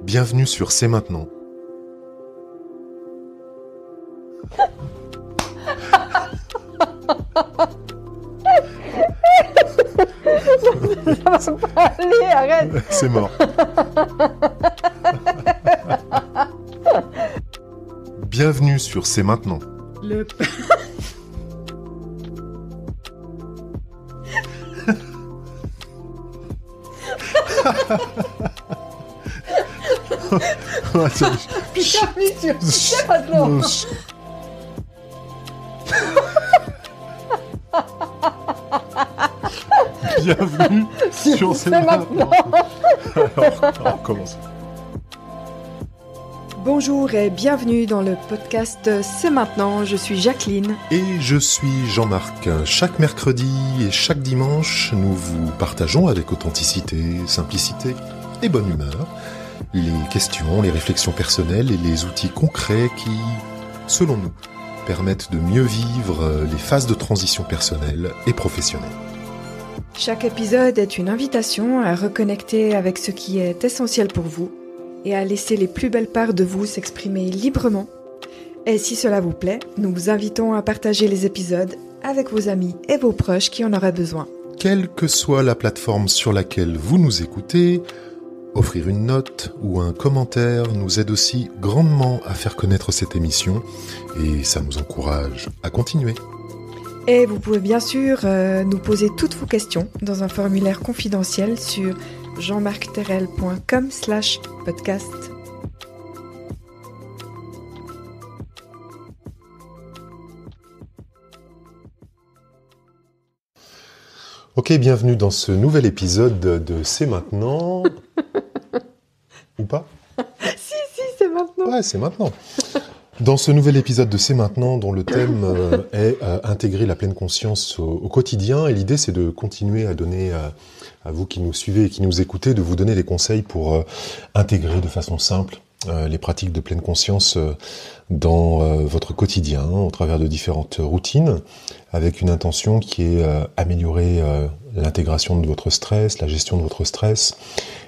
Bienvenue sur C'est maintenant. Ça va pas aller, arrête. C'est mort. Bienvenue sur C'est maintenant. Bienvenue sur C'est maintenant. Bienvenue sur C'est maintenant. Alors, on commence. Bonjour et bienvenue dans le podcast C'est maintenant. Je suis Jacqueline. Et je suis Jean-Marc. Chaque mercredi et chaque dimanche, nous vous partageons avec authenticité, simplicité et bonne humeur les questions, les réflexions personnelles et les outils concrets qui, selon nous, permettent de mieux vivre les phases de transition personnelle et professionnelle. Chaque épisode est une invitation à reconnecter avec ce qui est essentiel pour vous et à laisser les plus belles parts de vous s'exprimer librement. Et si cela vous plaît, nous vous invitons à partager les épisodes avec vos amis et vos proches qui en auraient besoin. Quelle que soit la plateforme sur laquelle vous nous écoutez, offrir une note ou un commentaire nous aide aussi grandement à faire connaître cette émission et ça nous encourage à continuer. Et vous pouvez bien sûr nous poser toutes vos questions dans un formulaire confidentiel sur jeanmarcterrel.com/podcast. Ok, bienvenue dans ce nouvel épisode de C'est maintenant. Ou pas ? Si, c'est maintenant. Ouais, c'est maintenant. Dans ce nouvel épisode de C'est maintenant, dont le thème est intégrer la pleine conscience au quotidien, et l'idée c'est de continuer à donner à vous qui nous suivez et qui nous écoutez, de vous donner des conseils pour intégrer de façon simple les pratiques de pleine conscience dans votre quotidien, au travers de différentes routines, avec une intention qui est améliorer l'intégration de votre stress, la gestion de votre stress,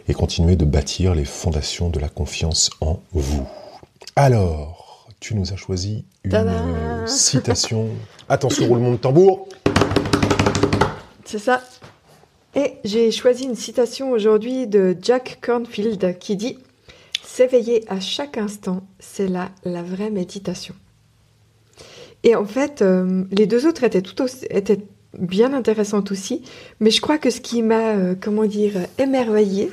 et continuer de bâtir les fondations de la confiance en vous. Alors, tu nous as choisi une citation. Attention, roulement de tambour. C'est ça. Et j'ai choisi une citation aujourd'hui de Jack Kornfield qui dit « S'éveiller à chaque instant, c'est là la vraie méditation ». Et en fait, les deux autres étaient bien intéressantes aussi, mais je crois que ce qui m'a, émerveillée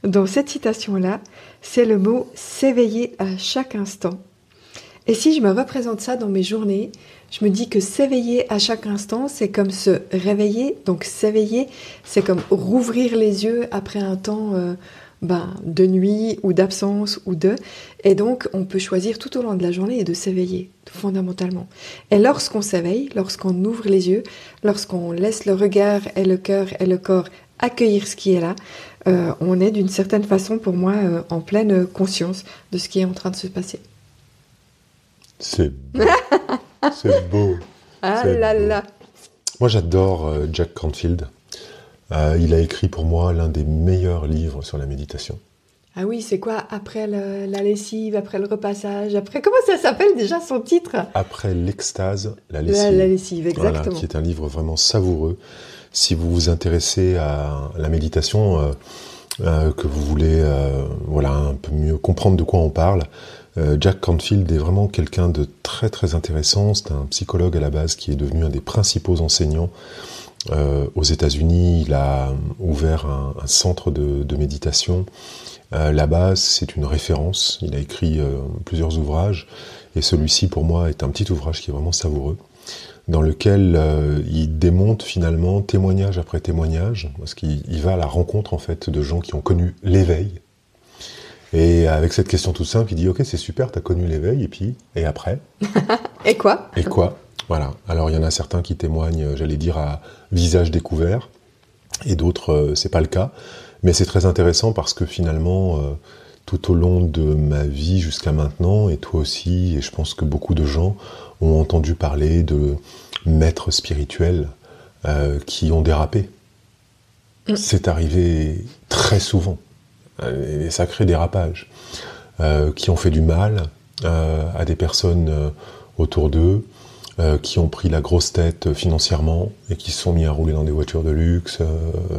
dans cette citation-là, c'est le mot « s'éveiller à chaque instant ». Et si je me représente ça dans mes journées, je me dis que s'éveiller à chaque instant, c'est comme se réveiller. Donc s'éveiller, c'est comme rouvrir les yeux après un temps de nuit ou d'absence ou de... Et donc, on peut choisir tout au long de la journée de s'éveiller, fondamentalement. Et lorsqu'on s'éveille, lorsqu'on ouvre les yeux, lorsqu'on laisse le regard et le cœur et le corps accueillir ce qui est là, on est d'une certaine façon, pour moi, en pleine conscience de ce qui est en train de se passer. C'est beau. C'est beau. Ah c'est là beau. là. Moi, j'adore Jack Kornfield. Il a écrit pour moi l'un des meilleurs livres sur la méditation. Ah oui, c'est quoi après la lessive, après le repassage, après... Comment ça s'appelle déjà son titre ? Après l'extase, la lessive. La lessive, exactement. Voilà, qui est un livre vraiment savoureux. Si vous vous intéressez à la méditation, que vous voulez un peu mieux comprendre de quoi on parle, Jack Kornfield est vraiment quelqu'un de très très intéressant. C'est un psychologue à la base qui est devenu un des principaux enseignants aux États-Unis. Il a ouvert un centre de méditation. Là-bas, c'est une référence. Il a écrit plusieurs ouvrages et celui-ci, pour moi, est un petit ouvrage qui est vraiment savoureux, dans lequel il démonte finalement témoignage après témoignage, parce qu'il va à la rencontre en fait de gens qui ont connu l'éveil. Et avec cette question toute simple, il dit « Ok, c'est super, t'as connu l'éveil, et après ?» Et quoi ? Et quoi ? Voilà. Alors, il y en a certains qui témoignent, j'allais dire, à visage découvert, et d'autres, c'est pas le cas. Mais c'est très intéressant parce que finalement, tout au long de ma vie jusqu'à maintenant, et toi aussi, et je pense que beaucoup de gens ont entendu parler de maîtres spirituels qui ont dérapé. C'est arrivé très souvent. des sacrés dérapages, qui ont fait du mal à des personnes autour d'eux, qui ont pris la grosse tête financièrement et qui se sont mis à rouler dans des voitures de luxe,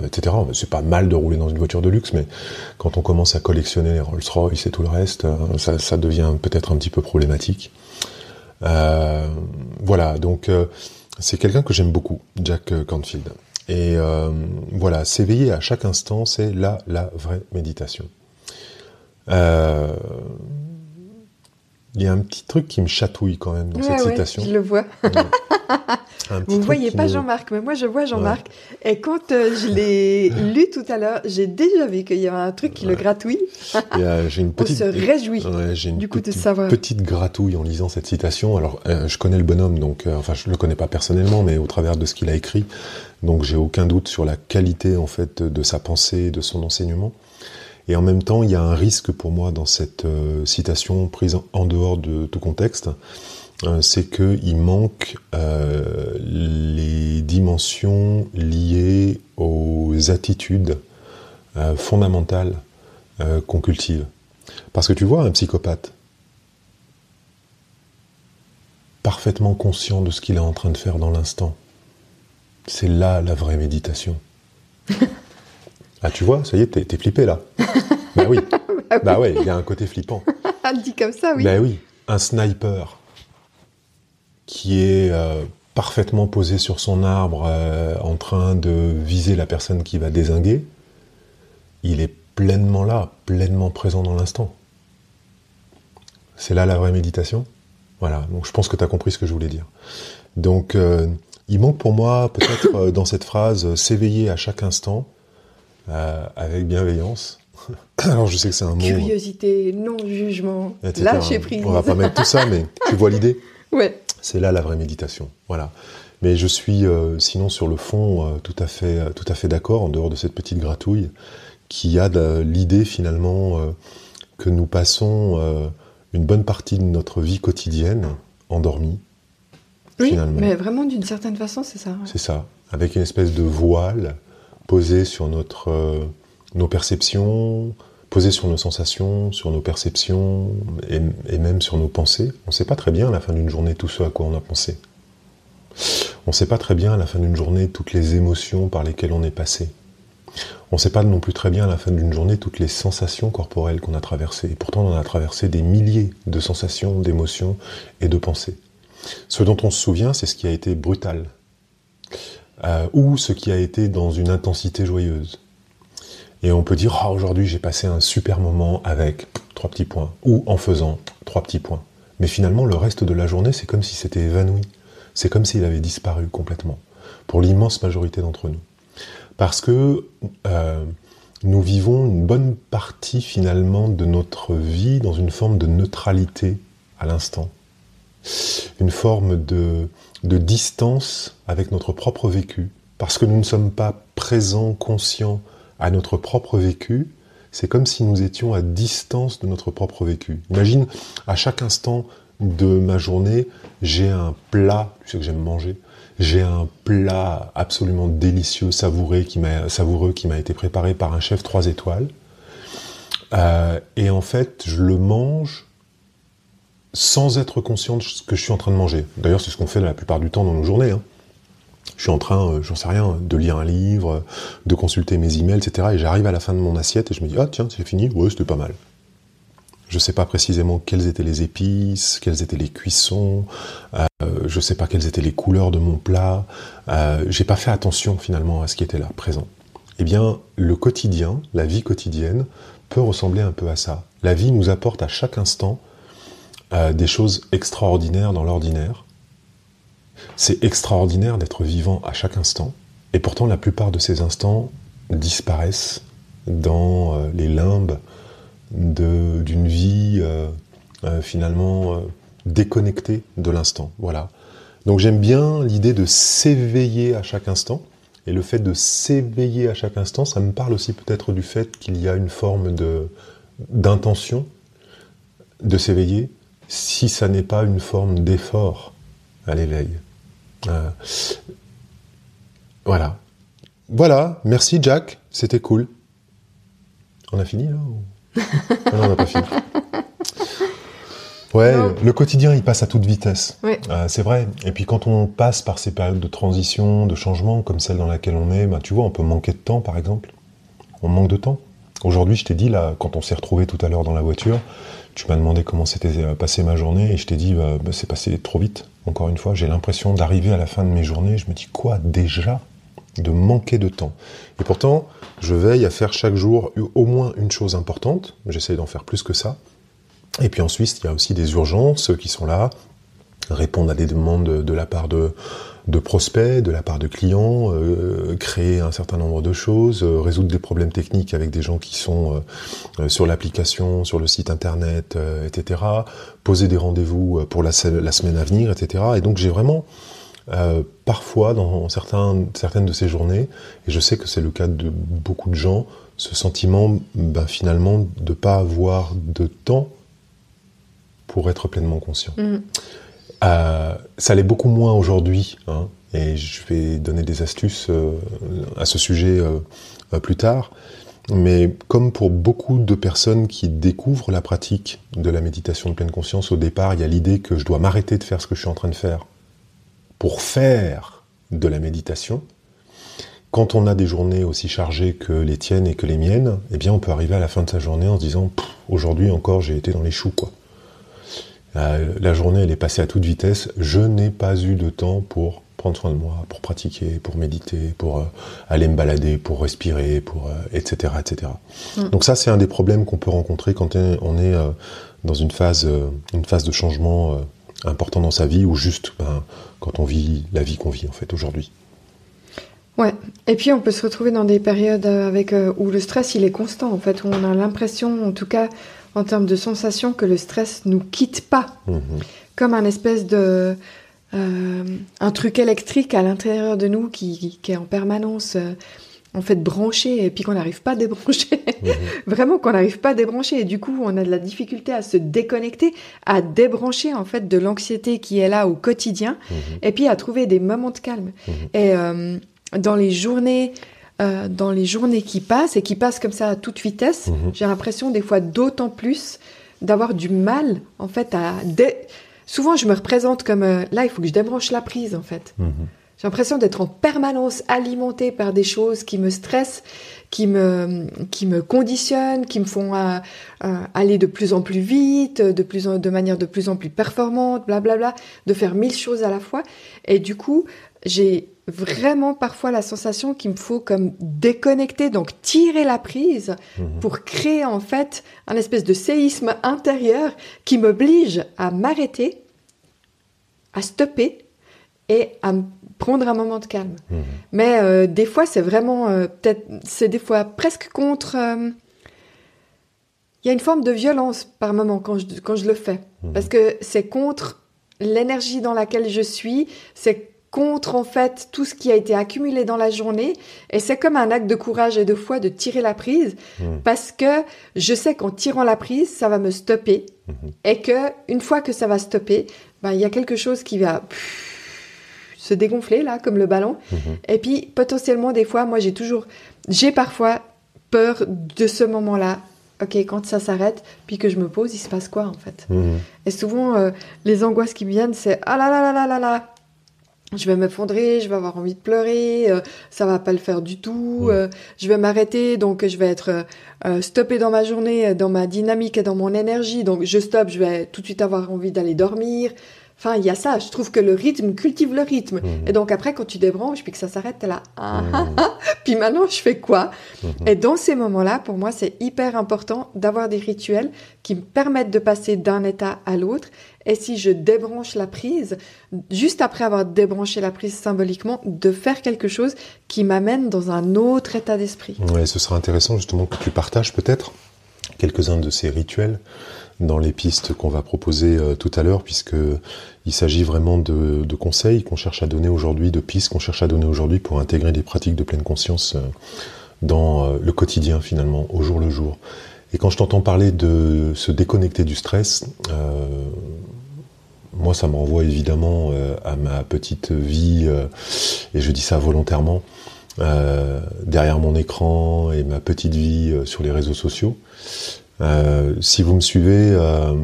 etc. C'est pas mal de rouler dans une voiture de luxe, mais quand on commence à collectionner les Rolls-Royce et tout le reste, ça devient peut-être un petit peu problématique. Voilà, donc c'est quelqu'un que j'aime beaucoup, Jack Canfield. Et voilà, s'éveiller à chaque instant, c'est la vraie méditation. Il y a un petit truc qui me chatouille quand même dans cette citation. Je le vois. Vous ne voyez pas Jean-Marc, mais moi je vois Jean-Marc. Ouais. Et quand je l'ai lu tout à l'heure, j'ai déjà vu qu'il y avait un truc qui le gratouille. J'ai une petite, on se réjouit de savoir. Petite gratouille en lisant cette citation. Alors, je connais le bonhomme, donc, enfin, je le connais pas personnellement, mais au travers de ce qu'il a écrit, donc j'ai aucun doute sur la qualité en fait de sa pensée, de son enseignement. Et en même temps, il y a un risque pour moi dans cette citation prise en dehors de tout contexte, c'est qu'il manque les dimensions liées aux attitudes fondamentales qu'on cultive. Parce que tu vois, un psychopathe, parfaitement conscient de ce qu'il est en train de faire dans l'instant, c'est là la vraie méditation. Ah, tu vois, ça y est, t'es flippé, là. Bah oui. Bah ouais, il y a un côté flippant. Dit comme ça, oui. Bah oui. Un sniper qui est parfaitement posé sur son arbre en train de viser la personne qui va dézinguer, il est pleinement là, pleinement présent dans l'instant. C'est là la vraie méditation. Voilà, donc je pense que tu as compris ce que je voulais dire. Donc, il manque pour moi, peut-être, dans cette phrase, s'éveiller à chaque instant, avec bienveillance. Alors je sais que c'est un mot... Curiosité, non-jugement, lâcher prise. On va pas mettre tout ça, mais tu vois l'idée ? Ouais. C'est là la vraie méditation, voilà. Mais je suis, sinon sur le fond, tout à fait d'accord, en dehors de cette petite gratouille, qui a l'idée finalement que nous passons une bonne partie de notre vie quotidienne endormis. Oui, finalement. Mais vraiment d'une certaine façon, c'est ça. Ouais. C'est ça, avec une espèce de voile posé sur nos perceptions, posé sur nos sensations, sur nos perceptions et même sur nos pensées. On ne sait pas très bien à la fin d'une journée tout ce à quoi on a pensé. On ne sait pas très bien à la fin d'une journée toutes les émotions par lesquelles on est passé. On ne sait pas non plus très bien à la fin d'une journée toutes les sensations corporelles qu'on a traversées. Et pourtant, on en a traversé des milliers de sensations, d'émotions et de pensées. Ce dont on se souvient, c'est ce qui a été brutal. Ou ce qui a été dans une intensité joyeuse. Et on peut dire, aujourd'hui j'ai passé un super moment avec 3 petits points, ou en faisant 3 petits points. Mais finalement, le reste de la journée, c'est comme si c'était évanoui. C'est comme s'il avait disparu complètement, pour l'immense majorité d'entre nous. Parce que nous vivons une bonne partie finalement de notre vie dans une forme de neutralité à l'instant. Une forme de distance avec notre propre vécu. Parce que nous ne sommes pas présents, conscients à notre propre vécu, c'est comme si nous étions à distance de notre propre vécu. Imagine, à chaque instant de ma journée, j'ai un plat, tu sais que j'aime manger, j'ai un plat absolument délicieux, savoureux, qui m'a été préparé par un chef 3 étoiles. Et en fait, je le mange sans être conscient de ce que je suis en train de manger. D'ailleurs, c'est ce qu'on fait la plupart du temps dans nos journées. Hein. Je suis en train, j'en sais rien, de lire un livre, de consulter mes emails, etc. Et j'arrive à la fin de mon assiette et je me dis « Ah tiens, c'est fini, ouais, c'était pas mal ». Je sais pas précisément quelles étaient les épices, quelles étaient les cuissons, je sais pas quelles étaient les couleurs de mon plat, j'ai pas fait attention finalement à ce qui était là, présent. Eh bien, le quotidien, la vie quotidienne, peut ressembler un peu à ça. La vie nous apporte à chaque instant des choses extraordinaires dans l'ordinaire. C'est extraordinaire d'être vivant à chaque instant, et pourtant la plupart de ces instants disparaissent dans les limbes d'une vie finalement déconnectée de l'instant. Voilà. Donc j'aime bien l'idée de s'éveiller à chaque instant, et le fait de s'éveiller à chaque instant, ça me parle aussi peut-être du fait qu'il y a une forme d'intention de s'éveiller, si ça n'est pas une forme d'effort à l'éveil. Voilà. Voilà, merci Jack, c'était cool. On a fini là Ah non, on n'a pas fini. Ouais, non. Le quotidien, il passe à toute vitesse. Oui. C'est vrai. Et puis quand on passe par ces périodes de transition, de changement, comme celle dans laquelle on est, tu vois, on peut manquer de temps, par exemple. On manque de temps. Aujourd'hui, je t'ai dit, là, quand on s'est retrouvés tout à l'heure dans la voiture, tu m'as demandé comment s'était passée ma journée, et je t'ai dit, c'est passé trop vite. Encore une fois, j'ai l'impression d'arriver à la fin de mes journées, je me dis, quoi, déjà ? De manquer de temps. Et pourtant, je veille à faire chaque jour au moins une chose importante. J'essaie d'en faire plus que ça. Et puis ensuite, il y a aussi des urgences qui sont là, répondre à des demandes de la part de prospects, de la part de clients, créer un certain nombre de choses, résoudre des problèmes techniques avec des gens qui sont sur l'application, sur le site internet, etc. Poser des rendez-vous pour la semaine à venir, etc. Et donc j'ai vraiment, parfois, dans certaines de ces journées, et je sais que c'est le cas de beaucoup de gens, ce sentiment, finalement, de ne pas avoir de temps pour être pleinement conscient. Ça l'est beaucoup moins aujourd'hui, hein, et je vais donner des astuces à ce sujet plus tard, mais comme pour beaucoup de personnes qui découvrent la pratique de la méditation de pleine conscience, au départ, il y a l'idée que je dois m'arrêter de faire ce que je suis en train de faire pour faire de la méditation. Quand on a des journées aussi chargées que les tiennes et que les miennes, eh bien on peut arriver à la fin de sa journée en se disant « aujourd'hui encore, j'ai été dans les choux, quoi ». La journée, elle est passée à toute vitesse. Je n'ai pas eu de temps pour prendre soin de moi, pour pratiquer, pour méditer, pour aller me balader, pour respirer, etc., etc. Donc ça, c'est un des problèmes qu'on peut rencontrer quand on est dans une phase de changement important dans sa vie, ou juste quand on vit la vie qu'on vit en fait aujourd'hui. Ouais. Et puis on peut se retrouver dans des périodes où le stress il est constant en fait, où on a l'impression, en tout cas en termes de sensation, que le stress nous quitte pas, comme un espèce de un truc électrique à l'intérieur de nous qui est en permanence en fait branché, et puis qu'on n'arrive pas à débrancher. Vraiment qu'on n'arrive pas à débrancher, et du coup on a de la difficulté à se déconnecter, à débrancher en fait de l'anxiété qui est là au quotidien, et puis à trouver des moments de calme. Et dans les journées qui passent, et qui passent comme ça à toute vitesse, j'ai l'impression des fois d'autant plus d'avoir du mal en fait souvent je me représente comme là il faut que je débranche la prise en fait. J'ai l'impression d'être en permanence alimentée par des choses qui me stressent, qui me conditionnent, qui me font aller de plus en plus vite, de manière de plus en plus performante, blablabla, de faire 1000 choses à la fois. Et du coup, j'ai vraiment parfois la sensation qu'il me faut comme déconnecter, donc tirer la prise pour créer en fait un espèce de séisme intérieur qui m'oblige à m'arrêter, à stopper et à prendre un moment de calme. Mais des fois, c'est vraiment c'est des fois presque contre. Il y a une forme de violence par moment quand je le fais, parce que c'est contre l'énergie dans laquelle je suis, c'est contre en fait tout ce qui a été accumulé dans la journée, et c'est comme un acte de courage et de foi de tirer la prise, parce que je sais qu'en tirant la prise, ça va me stopper, et que une fois que ça va stopper, il y a quelque chose qui va se dégonfler là comme le ballon, et puis potentiellement des fois, moi j'ai parfois peur de ce moment-là. Ok, quand ça s'arrête, puis que je me pose, il se passe quoi en fait? Et souvent les angoisses qui me viennent, c'est ah là là là là là là, je vais m'effondrer, je vais avoir envie de pleurer, ça va pas le faire du tout, je vais m'arrêter, donc je vais être stoppée dans ma journée, dans ma dynamique et dans mon énergie, donc je stoppe, je vais tout de suite avoir envie d'aller dormir. Enfin, il y a ça, je trouve que le rythme cultive le rythme. Et donc après, quand tu débranches, puis que ça s'arrête, t'es là, puis maintenant, je fais quoi? Et dans ces moments-là, pour moi, c'est hyper important d'avoir des rituels qui me permettent de passer d'un état à l'autre. Et si je débranche la prise, juste après avoir débranché la prise symboliquement, de faire quelque chose qui m'amène dans un autre état d'esprit. Ouais, ce sera intéressant justement que tu partages peut-être quelques-uns de ces rituels dans les pistes qu'on va proposer tout à l'heure, puisqu'il s'agit vraiment de conseils qu'on cherche à donner aujourd'hui, de pistes qu'on cherche à donner aujourd'hui pour intégrer des pratiques de pleine conscience dans le quotidien finalement, au jour le jour. Et quand je t'entends parler de se déconnecter du stress, moi ça me renvoie évidemment à ma petite vie, et je dis ça volontairement, derrière mon écran et ma petite vie sur les réseaux sociaux. Si vous me suivez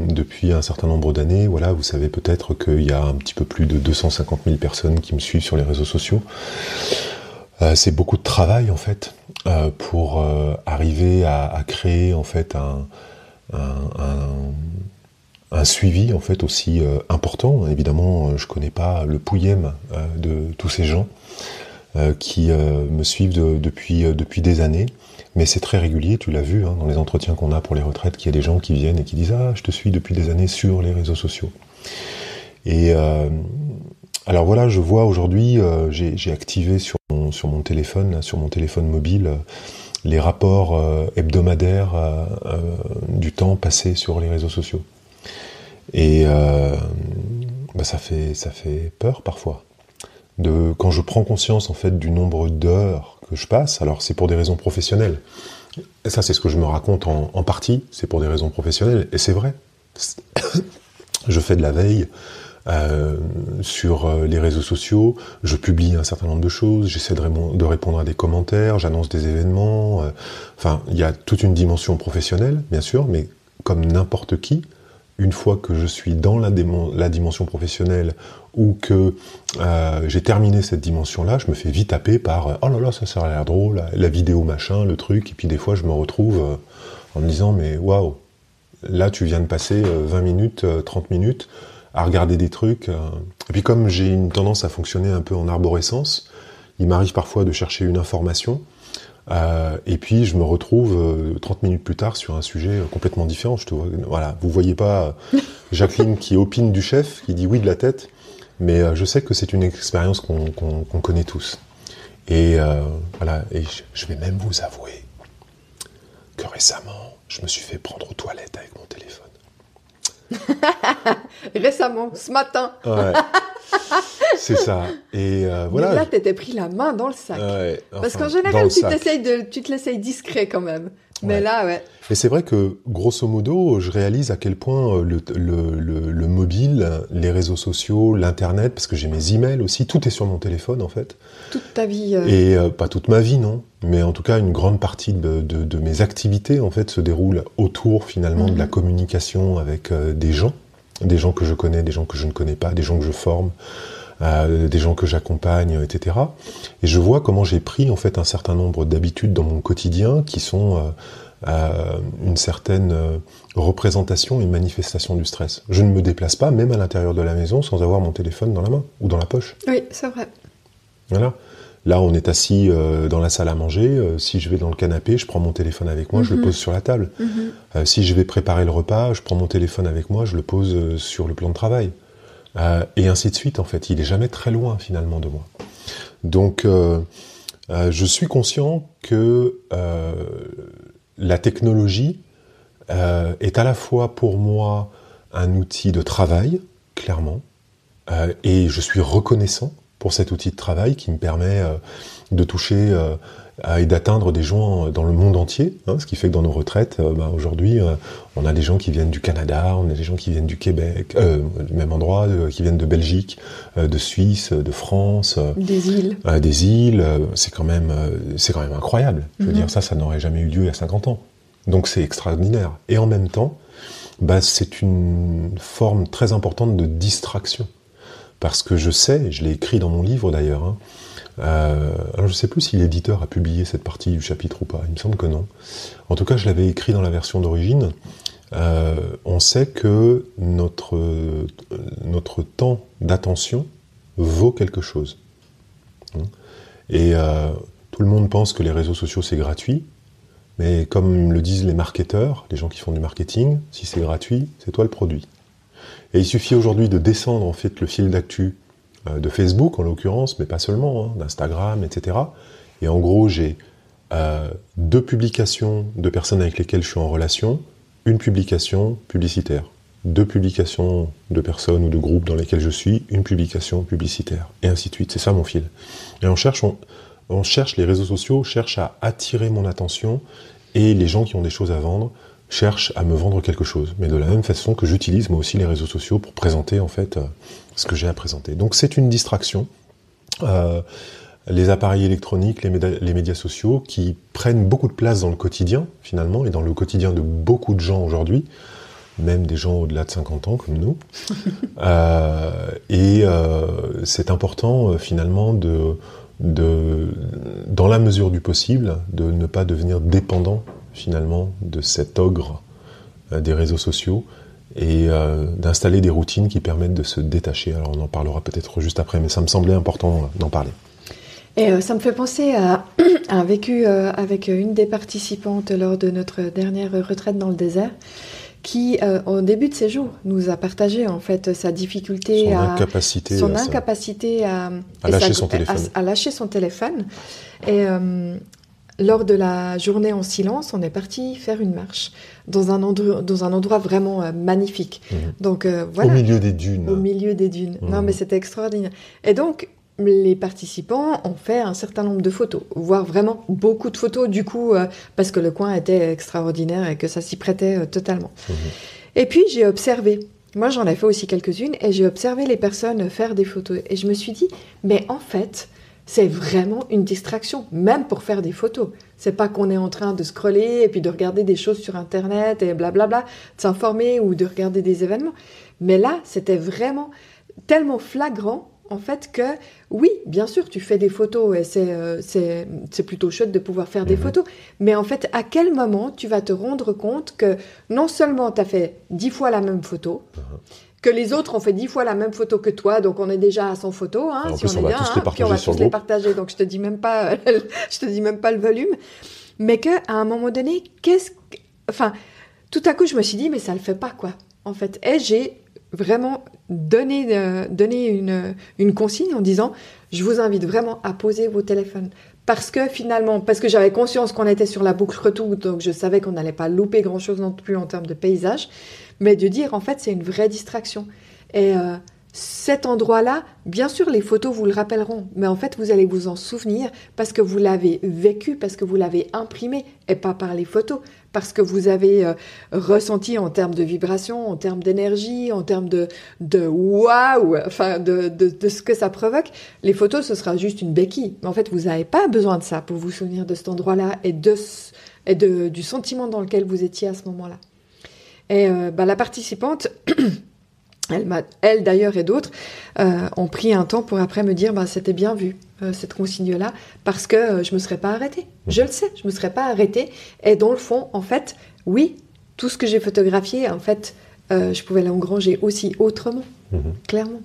depuis un certain nombre d'années, voilà, vous savez peut-être qu'il y a un petit peu plus de 250 000 personnes qui me suivent sur les réseaux sociaux. C'est beaucoup de travail en fait pour arriver à créer en fait un suivi en fait aussi important. Évidemment, je connais pas le pouillème de tous ces gens qui me suivent depuis des années, mais c'est très régulier, tu l'as vu dans les entretiens qu'on a pour les retraites, qu'il y a des gens qui viennent et qui disent « Ah, je te suis depuis des années sur les réseaux sociaux ». Et alors voilà, je vois aujourd'hui, j'ai activé sur mon téléphone, là, sur mon téléphone mobile, les rapports hebdomadaires du temps passé sur les réseaux sociaux. Et ça fait peur parfois. Quand je prends conscience en fait du nombre d'heures que je passe, alors c'est pour des raisons professionnelles. Et ça, c'est ce que je me raconte en partie, c'est pour des raisons professionnelles, et c'est vrai. Je fais de la veille sur les réseaux sociaux, je publie un certain nombre de choses, j'essaie de répondre à des commentaires, j'annonce des événements, enfin, il y a toute une dimension professionnelle, bien sûr, mais comme n'importe qui, une fois que je suis dans la dimension professionnelle ou que j'ai terminé cette dimension-là, je me fais vite taper par « Oh là là, ça a l'air drôle, la vidéo machin, le truc », et puis des fois je me retrouve en me disant « Mais waouh, là tu viens de passer 20 minutes, 30 minutes à regarder des trucs. » Et puis comme j'ai une tendance à fonctionner un peu en arborescence, il m'arrive parfois de chercher une information, et puis je me retrouve 30 minutes plus tard sur un sujet complètement différent. Voilà, vous voyez pas Jacqueline qui opine du chef, qui dit oui de la tête, mais je sais que c'est une expérience qu'on connaît tous. Et voilà, et je vais même vous avouer que récemment, je me suis fait prendre aux toilettes avec mon téléphone. Récemment, ce matin. Ouais. C'est ça. Et voilà. Mais là, t'étais pris la main dans le sac. Ouais, enfin, parce qu'en général, tu te l'essayes discret quand même. Mais ouais. Là, ouais. Et c'est vrai que, grosso modo, je réalise à quel point le mobile, les réseaux sociaux, l'internet, parce que j'ai mes emails aussi, tout est sur mon téléphone en fait. Toute ta vie. Et pas toute ma vie, non. Mais en tout cas, une grande partie de mes activités en fait se déroulent autour finalement de la communication avec des gens que je connais, des gens que je ne connais pas, des gens que je forme. Des gens que j'accompagne, etc. Et je vois comment j'ai pris en fait un certain nombre d'habitudes dans mon quotidien qui sont une certaine représentation et manifestation du stress. Je ne me déplace pas, même à l'intérieur de la maison, sans avoir mon téléphone dans la main ou dans la poche. Oui, c'est vrai. Voilà. Là, on est assis dans la salle à manger. Si je vais dans le canapé, je prends mon téléphone avec moi, je le pose sur la table. Si je vais préparer le repas, je prends mon téléphone avec moi, je le pose sur le plan de travail. Et ainsi de suite, en fait. Il est jamais très loin, finalement, de moi. Donc, je suis conscient que la technologie est à la fois, pour moi, un outil de travail, clairement, et je suis reconnaissant pour cet outil de travail qui me permet de toucher et d'atteindre des gens dans le monde entier, ce qui fait que dans nos retraites, aujourd'hui, on a des gens qui viennent du Canada, on a des gens qui viennent du Québec, du même endroit, qui viennent de Belgique, de Suisse, de France, des îles, c'est quand même incroyable. Je veux dire, ça n'aurait jamais eu lieu il y a 50 ans. Donc c'est extraordinaire. Et en même temps, c'est une forme très importante de distraction. Parce que je sais, je l'ai écrit dans mon livre d'ailleurs, alors je ne sais plus si l'éditeur a publié cette partie du chapitre ou pas, il me semble que non. En tout cas, je l'avais écrit dans la version d'origine. On sait que notre temps d'attention vaut quelque chose. Et tout le monde pense que les réseaux sociaux c'est gratuit, mais comme le disent les marketeurs, les gens qui font du marketing, si c'est gratuit, c'est toi le produit. Et il suffit aujourd'hui de descendre en fait le fil d'actu de Facebook en l'occurrence, mais pas seulement, d'Instagram, etc. Et en gros, j'ai 2 publications de personnes avec lesquelles je suis en relation, une publication publicitaire. 2 publications de personnes ou de groupes dans lesquels je suis, une publication publicitaire. Et ainsi de suite, c'est ça mon fil. Et on cherche, les réseaux sociaux cherchent à attirer mon attention et les gens qui ont des choses à vendre cherche à me vendre quelque chose, mais de la même façon que j'utilise moi aussi les réseaux sociaux pour présenter en fait ce que j'ai à présenter. Donc c'est une distraction. les appareils électroniques, les médias sociaux qui prennent beaucoup de place dans le quotidien, finalement, et dans le quotidien de beaucoup de gens aujourd'hui, même des gens au-delà de 50 ans comme nous. C'est important, finalement, dans la mesure du possible, de ne pas devenir dépendant, finalement, de cet ogre des réseaux sociaux, et d'installer des routines qui permettent de se détacher. Alors on en parlera peut-être juste après, mais ça me semblait important d'en parler. Et ça me fait penser à un vécu avec une des participantes lors de notre dernière retraite dans le désert, qui, au début de séjour, nous a partagé en fait sa difficulté, son incapacité à lâcher son téléphone. Et lors de la journée en silence, on est parti faire une marche dans un endroit vraiment magnifique. Donc voilà. Au milieu des dunes. Au milieu des dunes. Non, mais c'était extraordinaire. Et donc, les participants ont fait un certain nombre de photos, voire vraiment beaucoup de photos, du coup, parce que le coin était extraordinaire et que ça s'y prêtait totalement. Et puis, j'ai observé. Moi, j'en ai fait aussi quelques-unes, et j'ai observé les personnes faire des photos. Et je me suis dit, mais en fait, c'est vraiment une distraction, même pour faire des photos. C'est pas qu'on est en train de scroller et puis de regarder des choses sur Internet et blablabla, de s'informer ou de regarder des événements. Mais là, c'était vraiment tellement flagrant, en fait, que oui, bien sûr, tu fais des photos et c'est plutôt chouette de pouvoir faire des photos. Mais en fait, à quel moment tu vas te rendre compte que non seulement tu as fait 10 fois la même photo, que les autres ont fait 10 fois la même photo que toi, donc on est déjà à 100 photos, hein, si on est bien, puis on va tous les partager, donc je te dis même pas le volume, mais qu'à un moment donné, tout à coup je me suis dit, mais ça le fait pas quoi, en fait, et j'ai vraiment donné une consigne en disant, je vous invite vraiment à poser vos téléphones. Parce que j'avais conscience qu'on était sur la boucle retour, donc je savais qu'on n'allait pas louper grand-chose non plus en termes de paysage, mais de dire, en fait, c'est une vraie distraction. Et cet endroit-là, bien sûr, les photos vous le rappelleront, mais en fait, vous allez vous en souvenir parce que vous l'avez vécu, parce que vous l'avez imprimé, et pas par les photos, parce que vous avez ressenti en termes de vibration, en termes d'énergie, en termes de waouh, enfin de ce que ça provoque. Les photos, ce sera juste une béquille. Mais en fait, vous n'avez pas besoin de ça pour vous souvenir de cet endroit-là et du sentiment dans lequel vous étiez à ce moment-là. Et la participante, elle d'ailleurs et d'autres, ont pris un temps pour après me dire c'était bien vu, cette consigne-là, parce que je ne me serais pas arrêtée. Je le sais, je ne me serais pas arrêtée. Et dans le fond, en fait, oui, tout ce que j'ai photographié, en fait, je pouvais l'engranger aussi autrement, clairement.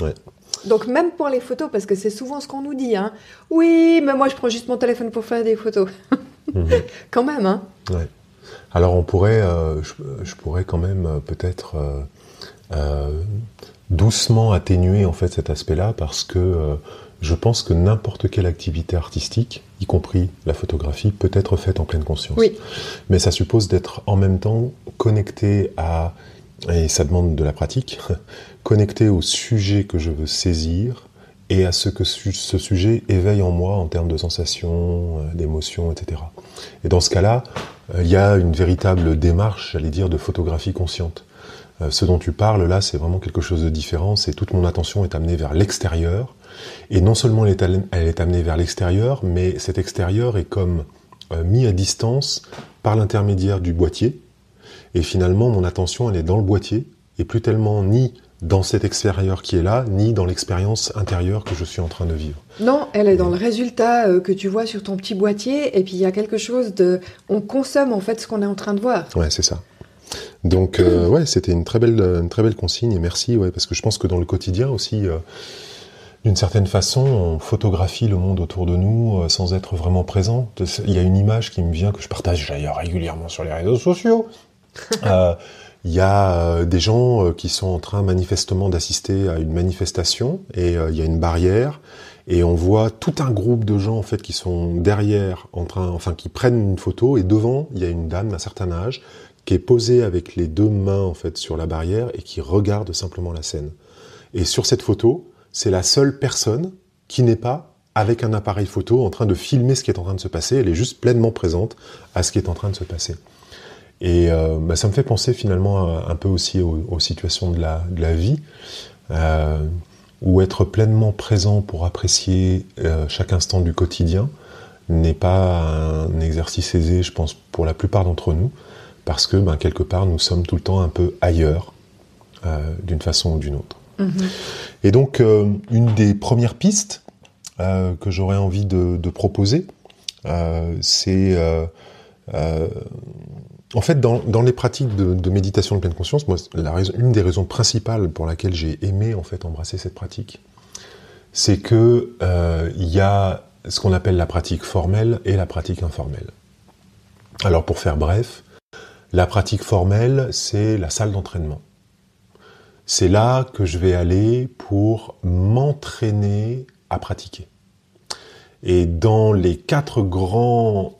Ouais. Donc même pour les photos, parce que c'est souvent ce qu'on nous dit, hein, oui, mais moi je prends juste mon téléphone pour faire des photos. Quand même, hein. Ouais. Alors on pourrait, je pourrais quand même peut-être doucement atténuer en fait cet aspect-là, parce que je pense que n'importe quelle activité artistique, y compris la photographie, peut être faite en pleine conscience. Oui. Mais ça suppose d'être en même temps connecté à, et ça demande de la pratique, connecté au sujet que je veux saisir et à ce que ce sujet éveille en moi en termes de sensations, d'émotions, etc. Et dans ce cas-là, il y a une véritable démarche, j'allais dire, de photographie consciente. Ce dont tu parles là, c'est vraiment quelque chose de différent, c'est toute mon attention est amenée vers l'extérieur, et non seulement elle est amenée vers l'extérieur, mais cet extérieur est comme mis à distance par l'intermédiaire du boîtier, et finalement mon attention elle est dans le boîtier, et plus tellement ni dans cet extérieur qui est là, ni dans l'expérience intérieure que je suis en train de vivre. Non, elle est dans le résultat que tu vois sur ton petit boîtier, et puis il y a quelque chose de... On consomme en fait ce qu'on est en train de voir. Ouais, c'est ça. Donc, ouais, c'était une très belle consigne, et merci, ouais, parce que je pense que dans le quotidien aussi, d'une certaine façon, on photographie le monde autour de nous sans être vraiment présent. Il y a une image qui me vient, que je partage d'ailleurs régulièrement sur les réseaux sociaux. Il y a des gens qui sont en train manifestement d'assister à une manifestation, et il y a une barrière, et on voit tout un groupe de gens en fait qui sont derrière, qui prennent une photo, et devant, il y a une dame d'un certain âge, qui est posée avec les deux mains en fait sur la barrière et qui regarde simplement la scène. Et sur cette photo, c'est la seule personne qui n'est pas avec un appareil photo en train de filmer ce qui est en train de se passer. Elle est juste pleinement présente à ce qui est en train de se passer. Et ça me fait penser finalement un peu aussi aux situations de la vie. où être pleinement présent pour apprécier chaque instant du quotidien n'est pas un exercice aisé, je pense, pour la plupart d'entre nous, parce que quelque part, nous sommes tout le temps un peu ailleurs, d'une façon ou d'une autre. Et donc, une des premières pistes que j'aurais envie de proposer, c'est... en fait, dans les pratiques de méditation de pleine conscience, moi, une des raisons principales pour laquelle j'ai aimé en fait embrasser cette pratique, c'est que il y a ce qu'on appelle la pratique formelle et la pratique informelle. Alors, pour faire bref, la pratique formelle, c'est la salle d'entraînement. C'est là que je vais aller pour m'entraîner à pratiquer. Et dans les 4 grands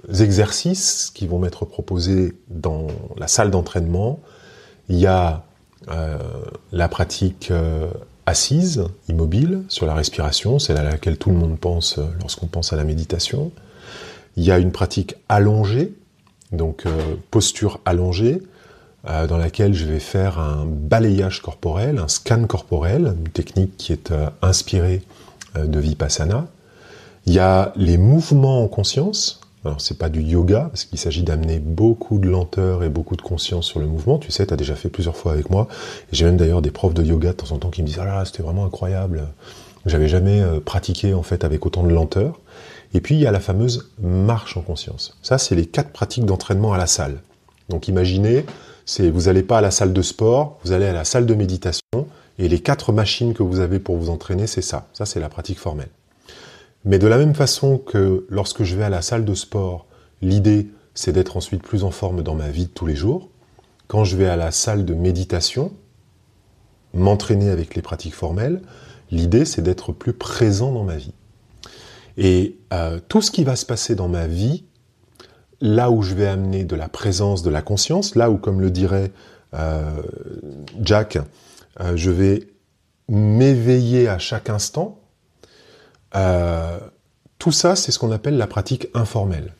exercices qui vont m'être proposés dans la salle d'entraînement, il y a la pratique assise, immobile, sur la respiration, c'est à laquelle tout le monde pense lorsqu'on pense à la méditation. Il y a une pratique allongée, donc posture allongée, dans laquelle je vais faire un balayage corporel, un scan corporel, une technique qui est inspirée de Vipassana. Il y a les mouvements en conscience. Alors, c'est pas du yoga, parce qu'il s'agit d'amener beaucoup de lenteur et beaucoup de conscience sur le mouvement. Tu sais, tu as déjà fait plusieurs fois avec moi. Et j'ai même d'ailleurs des profs de yoga de temps en temps qui me disent « Ah là, c'était vraiment incroyable. J'avais jamais pratiqué en fait avec autant de lenteur. » Et puis, il y a la fameuse marche en conscience. Ça, c'est les 4 pratiques d'entraînement à la salle. Donc, imaginez, vous n'allez pas à la salle de sport, vous allez à la salle de méditation, et les 4 machines que vous avez pour vous entraîner, c'est ça. Ça, c'est la pratique formelle. Mais de la même façon que lorsque je vais à la salle de sport, l'idée, c'est d'être ensuite plus en forme dans ma vie de tous les jours. Quand je vais à la salle de méditation, m'entraîner avec les pratiques formelles, l'idée, c'est d'être plus présent dans ma vie. Et tout ce qui va se passer dans ma vie, là où je vais amener de la présence, de la conscience, là où, comme le dirait Jack, je vais m'éveiller à chaque instant, tout ça, c'est ce qu'on appelle la pratique informelle.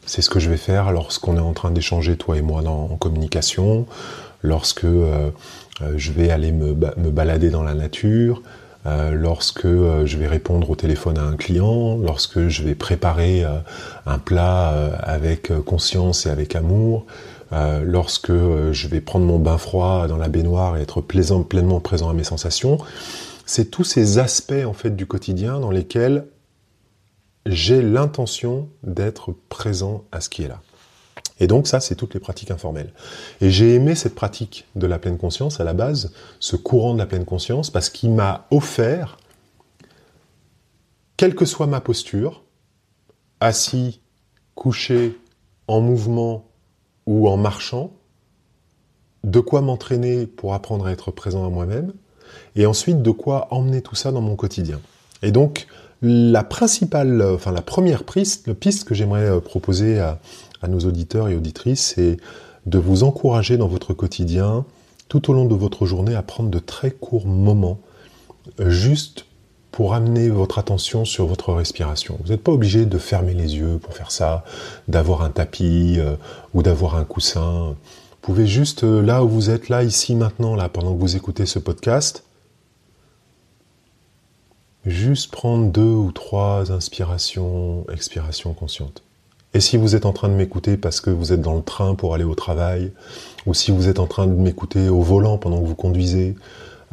C'est ce que je vais faire lorsqu'on est en train d'échanger, toi et moi, en communication, lorsque je vais aller me balader dans la nature, lorsque je vais répondre au téléphone à un client, lorsque je vais préparer un plat avec conscience et avec amour, lorsque je vais prendre mon bain froid dans la baignoire et être pleinement présent à mes sensations. C'est tous ces aspects en fait du quotidien dans lesquels j'ai l'intention d'être présent à ce qui est là. Et donc ça, c'est toutes les pratiques informelles. Et j'ai aimé cette pratique de la pleine conscience à la base, ce courant de la pleine conscience, parce qu'il m'a offert, quelle que soit ma posture, assis, couché, en mouvement ou en marchant, de quoi m'entraîner pour apprendre à être présent à moi-même, et ensuite de quoi emmener tout ça dans mon quotidien. Et donc, la première piste que j'aimerais proposer à nos auditeurs et auditrices, c'est de vous encourager dans votre quotidien, tout au long de votre journée, à prendre de très courts moments, juste pour amener votre attention sur votre respiration. Vous n'êtes pas obligé de fermer les yeux pour faire ça, d'avoir un tapis ou d'avoir un coussin. Vous pouvez juste, là où vous êtes, là, ici, maintenant, là, pendant que vous écoutez ce podcast, juste prendre 2 ou 3 inspirations, expirations conscientes. Et si vous êtes en train de m'écouter parce que vous êtes dans le train pour aller au travail, ou si vous êtes en train de m'écouter au volant pendant que vous conduisez,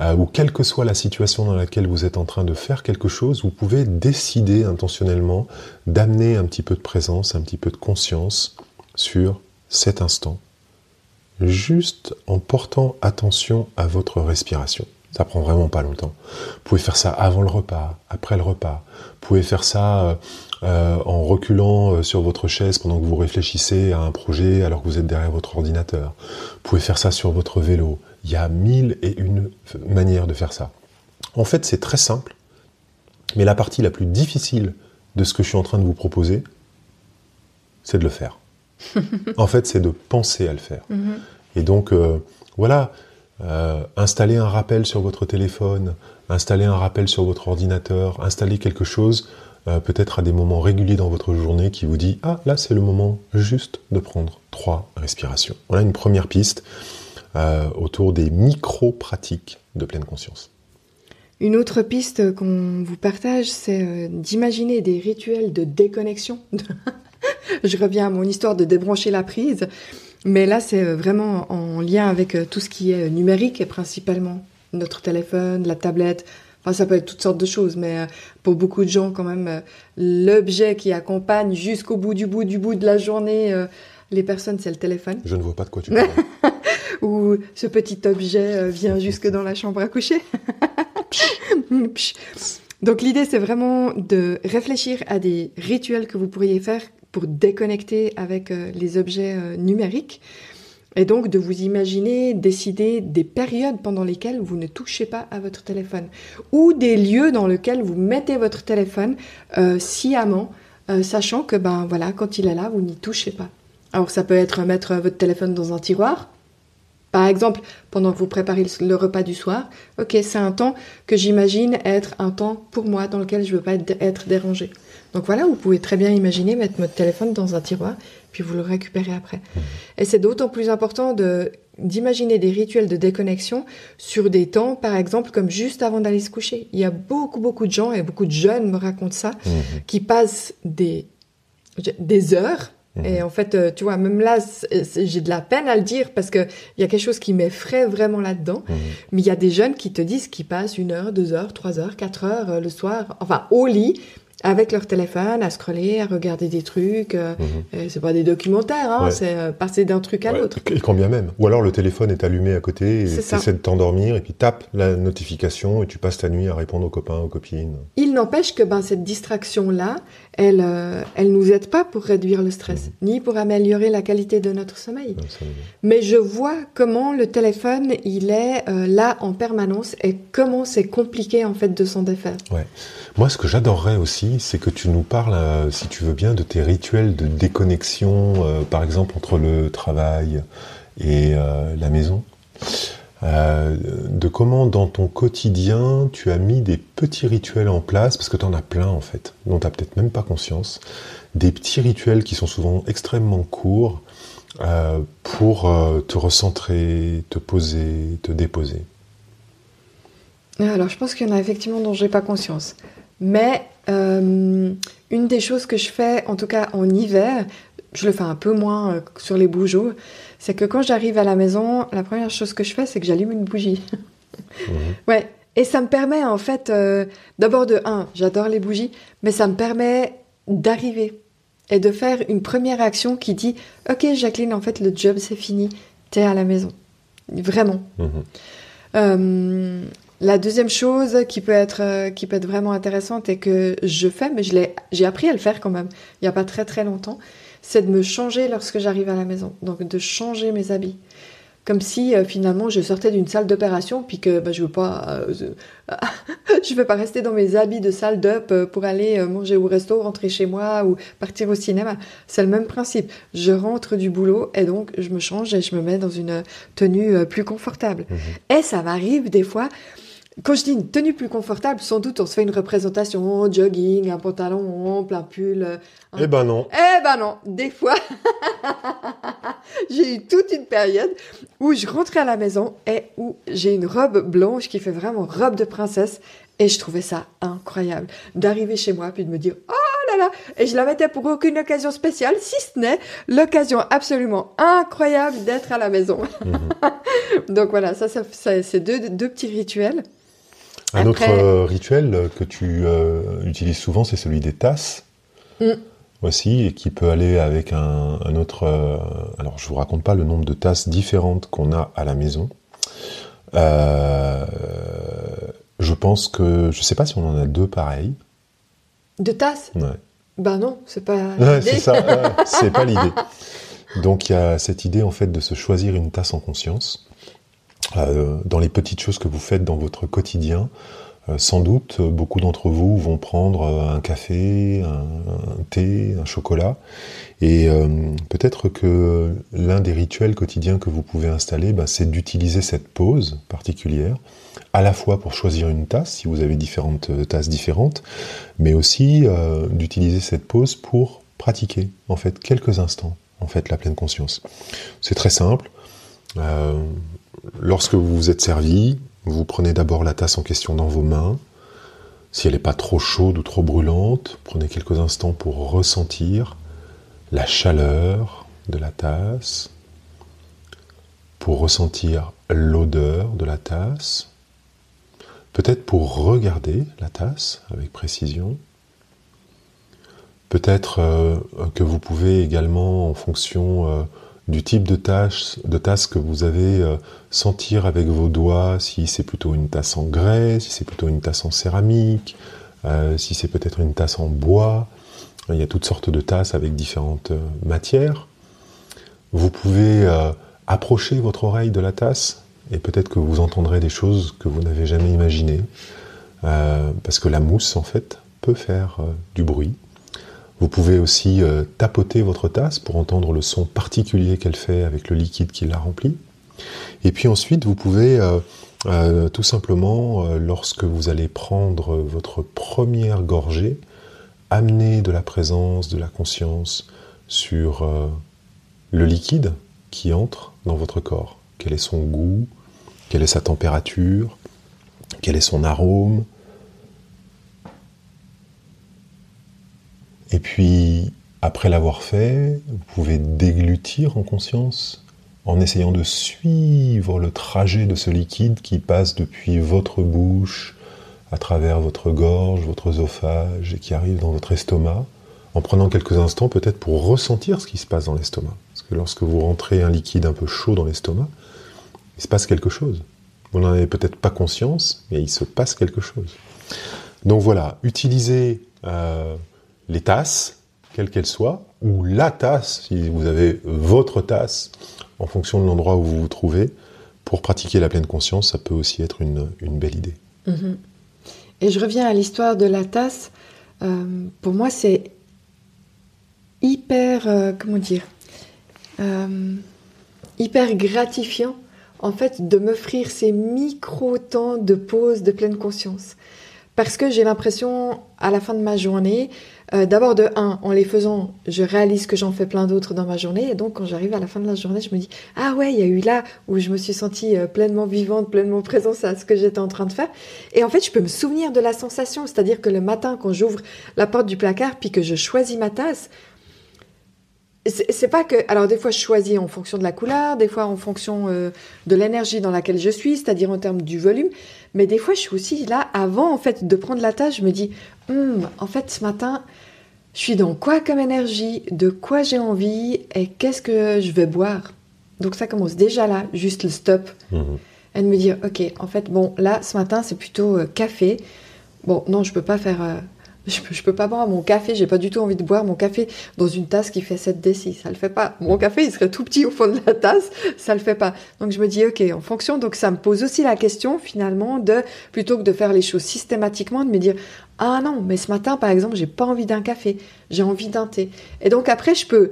ou quelle que soit la situation dans laquelle vous êtes en train de faire quelque chose, vous pouvez décider intentionnellement d'amener un petit peu de présence, un petit peu de conscience sur cet instant, juste en portant attention à votre respiration. Ça prend vraiment pas longtemps. Vous pouvez faire ça avant le repas, après le repas. Vous pouvez faire ça en reculant sur votre chaise pendant que vous réfléchissez à un projet alors que vous êtes derrière votre ordinateur. Vous pouvez faire ça sur votre vélo. Il y a 1001 manières de faire ça. En fait, c'est très simple, mais la partie la plus difficile de ce que je suis en train de vous proposer, c'est de le faire. En fait, c'est de penser à le faire. Et donc, voilà... installer un rappel sur votre téléphone, installer un rappel sur votre ordinateur, installer quelque chose, peut-être à des moments réguliers dans votre journée qui vous dit « Ah, là, c'est le moment juste de prendre 3 respirations. » Voilà une première piste autour des micro-pratiques de pleine conscience. Une autre piste qu'on vous partage, c'est d'imaginer des rituels de déconnexion. Je reviens à mon histoire de débrancher la prise, mais là c'est vraiment en lien avec tout ce qui est numérique et principalement notre téléphone, la tablette. Enfin, ça peut être toutes sortes de choses, mais pour beaucoup de gens quand même, l'objet qui accompagne jusqu'au bout de la journée les personnes, c'est le téléphone. Je ne vois pas de quoi tu parles. Ou ce petit objet vient jusque dans la chambre à coucher. Donc l'idée, c'est vraiment de réfléchir à des rituels que vous pourriez faire pour déconnecter avec les objets numériques. Et donc de vous imaginer décider des périodes pendant lesquelles vous ne touchez pas à votre téléphone. Ou des lieux dans lesquels vous mettez votre téléphone sciemment, sachant que voilà, quand il est là, vous n'y touchez pas. Alors ça peut être mettre votre téléphone dans un tiroir. Par exemple, pendant que vous préparez le repas du soir, ok, c'est un temps que j'imagine être un temps pour moi dans lequel je ne veux pas être dérangée. Donc voilà, vous pouvez très bien imaginer mettre votre téléphone dans un tiroir, puis vous le récupérez après. Et c'est d'autant plus important d'imaginer des rituels de déconnexion sur des temps, par exemple, comme juste avant d'aller se coucher. Il y a beaucoup de gens, et beaucoup de jeunes me racontent ça, qui passent des heures. Et en fait, tu vois, même là, j'ai de la peine à le dire parce qu'il y a quelque chose qui m'effraie vraiment là-dedans. Mais il y a des jeunes qui te disent qu'ils passent 1 heure, 2 heures, 3 heures, 4 heures le soir, enfin au lit, avec leur téléphone, à scroller, à regarder des trucs. C'est pas des documentaires, hein, c'est passer d'un truc à l'autre. Et quand bien même. Ou alors le téléphone est allumé à côté et tu essaies de t'endormir et puis tape la notification et tu passes ta nuit à répondre aux copains, aux copines. Il n'empêche que cette distraction-là, elle nous aide pas pour réduire le stress, ni pour améliorer la qualité de notre sommeil. Mais je vois comment le téléphone, il est là en permanence et comment c'est compliqué en fait de s'en défaire. Ouais. Moi, ce que j'adorerais aussi, c'est que tu nous parles, si tu veux bien, de tes rituels de déconnexion, par exemple entre le travail et la maison. De comment dans ton quotidien tu as mis des petits rituels en place, parce que tu en as plein en fait, dont tu n'as peut-être même pas conscience, des petits rituels qui sont souvent extrêmement courts pour te recentrer, te poser, te déposer. Alors je pense qu'il y en a effectivement dont je n'ai pas conscience. Mais une des choses que je fais, en tout cas en hiver, je le fais un peu moins sur les beaux jours, c'est que quand j'arrive à la maison, la première chose que je fais, c'est que j'allume une bougie. Ouais. Et ça me permet en fait, d'abord j'adore les bougies, mais ça me permet d'arriver et de faire une première action qui dit « Ok Jacqueline, en fait le job c'est fini, t'es à la maison. » Vraiment. La deuxième chose qui peut être vraiment intéressante et que je fais, mais j'ai appris à le faire quand même, il n'y a pas très très longtemps, c'est de me changer lorsque j'arrive à la maison. Donc de changer mes habits. Comme si finalement je sortais d'une salle d'opération puis que je veux pas rester dans mes habits de salle d'op pour aller manger au resto, rentrer chez moi ou partir au cinéma. C'est le même principe. Je rentre du boulot et donc je me change et je me mets dans une tenue plus confortable. Et ça m'arrive des fois. Quand je dis une tenue plus confortable, sans doute on se fait une représentation, jogging, un pantalon, plein pull. Eh ben non. Des fois, j'ai eu toute une période où je rentrais à la maison et où j'ai une robe blanche qui fait vraiment robe de princesse et je trouvais ça incroyable d'arriver chez moi puis de me dire « Oh là là !» Et je la mettais pour aucune occasion spéciale, si ce n'est l'occasion absolument incroyable d'être à la maison. Donc voilà, ça c'est deux petits rituels. Un autre rituel que tu utilises souvent, c'est celui des tasses. Aussi, et qui peut aller avec un autre... alors, je vous raconte pas le nombre de tasses différentes qu'on a à la maison. Je pense que... Je sais pas si on en a 2 pareils. De tasses ? Ouais. Ben non, c'est pas l'idée. l'idée. C'est ça, c'est pas l'idée. Donc, il y a cette idée, en fait, de se choisir une tasse en conscience. Dans les petites choses que vous faites dans votre quotidien, sans doute, beaucoup d'entre vous vont prendre un café, un thé, un chocolat, et peut-être que l'un des rituels quotidiens que vous pouvez installer, c'est d'utiliser cette pause particulière, à la fois pour choisir une tasse, si vous avez différentes tasses différentes, mais aussi d'utiliser cette pause pour pratiquer, en fait, quelques instants, en fait, la pleine conscience. C'est très simple. Lorsque vous vous êtes servi, Vous prenez d'abord la tasse en question dans vos mains. Si elle n'est pas trop chaude ou trop brûlante, prenez quelques instants pour ressentir la chaleur de la tasse, pour ressentir l'odeur de la tasse, peut-être pour regarder la tasse avec précision. Peut-être que vous pouvez également, en fonction du type de tasse que vous avez, sentir avec vos doigts si c'est plutôt une tasse en grès, si c'est plutôt une tasse en céramique, si c'est peut-être une tasse en bois. Il y a toutes sortes de tasses avec différentes matières. Vous pouvez approcher votre oreille de la tasse et peut-être que vous entendrez des choses que vous n'avez jamais imaginées, parce que la mousse, en fait, peut faire du bruit. Vous pouvez aussi tapoter votre tasse pour entendre le son particulier qu'elle fait avec le liquide qui la remplit. Et puis ensuite, vous pouvez tout simplement, lorsque vous allez prendre votre première gorgée, amener de la présence, de la conscience sur le liquide qui entre dans votre corps. Quel est son goût, quelle est sa température, quel est son arôme. Et puis, après l'avoir fait, vous pouvez déglutir en conscience, en essayant de suivre le trajet de ce liquide qui passe depuis votre bouche, à travers votre gorge, votre œsophage, et qui arrive dans votre estomac, en prenant quelques instants peut-être pour ressentir ce qui se passe dans l'estomac. Parce que lorsque vous rentrez un liquide un peu chaud dans l'estomac, il se passe quelque chose. Vous n'en avez peut-être pas conscience, mais il se passe quelque chose. Donc voilà, utilisez les tasses, quelles qu'elles soient, ou la tasse, si vous avez votre tasse, en fonction de l'endroit où vous vous trouvez, pour pratiquer la pleine conscience, ça peut aussi être une belle idée. Mm-hmm. Et je reviens à l'histoire de la tasse. Pour moi, c'est hyper, hyper gratifiant, en fait, de m'offrir ces micro-temps de pause, de pleine conscience. Parce que j'ai l'impression, à la fin de ma journée, d'abord de en les faisant, je réalise que j'en fais plein d'autres dans ma journée. Et donc, quand j'arrive à la fin de la journée, je me dis « Ah ouais, il y a eu là où je me suis sentie pleinement vivante, pleinement présente à ce que j'étais en train de faire. » Et en fait, je peux me souvenir de la sensation. C'est-à-dire que le matin, quand j'ouvre la porte du placard, puis que je choisis ma tasse, c'est pas que... Alors, des fois, je choisis en fonction de la couleur, des fois en fonction de l'énergie dans laquelle je suis, c'est-à-dire en termes du volume. Mais des fois, je suis aussi là, avant, en fait, de prendre la tasse, je me dis, en fait, ce matin, je suis dans quoi comme énergie, de quoi j'ai envie, et qu'est-ce que je vais boire. Donc, ça commence déjà là, juste le stop. Et de me dire, ok, en fait, bon, là, ce matin, c'est plutôt café. Bon, non, je peux pas faire... Je peux pas boire mon café, j'ai pas du tout envie de boire mon café dans une tasse qui fait 7 décis, ça le fait pas. Mon café, il serait tout petit au fond de la tasse, ça le fait pas. Donc je me dis, ok, en fonction, donc ça me pose aussi la question finalement de, plutôt que de faire les choses systématiquement, de me dire, ah non, mais ce matin par exemple, j'ai pas envie d'un café, j'ai envie d'un thé. Et donc après, je peux